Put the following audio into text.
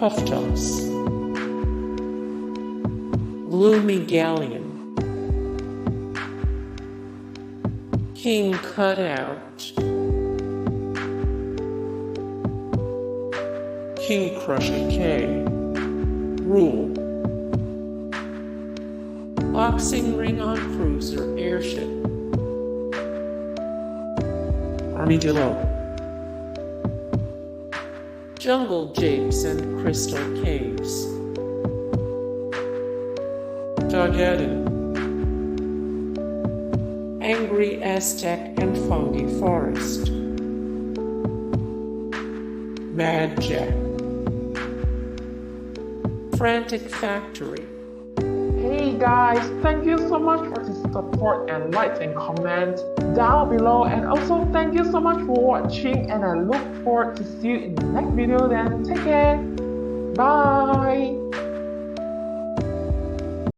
Puftoss, Gloomy Galleon, King Kut Out, King Krusha K, Rool, Boxing Ring on Cruiser Airship, Dillo, Jungle Japes and Crystal Caves, Dogadon, Angry Aztec and Fungi Forest, Mad Jack, Frantic Factory. Hey guys, thank you so much for the support and likes and comments down below, and also thank you so much for watching, and I look forward to see you in the next video. Then take care.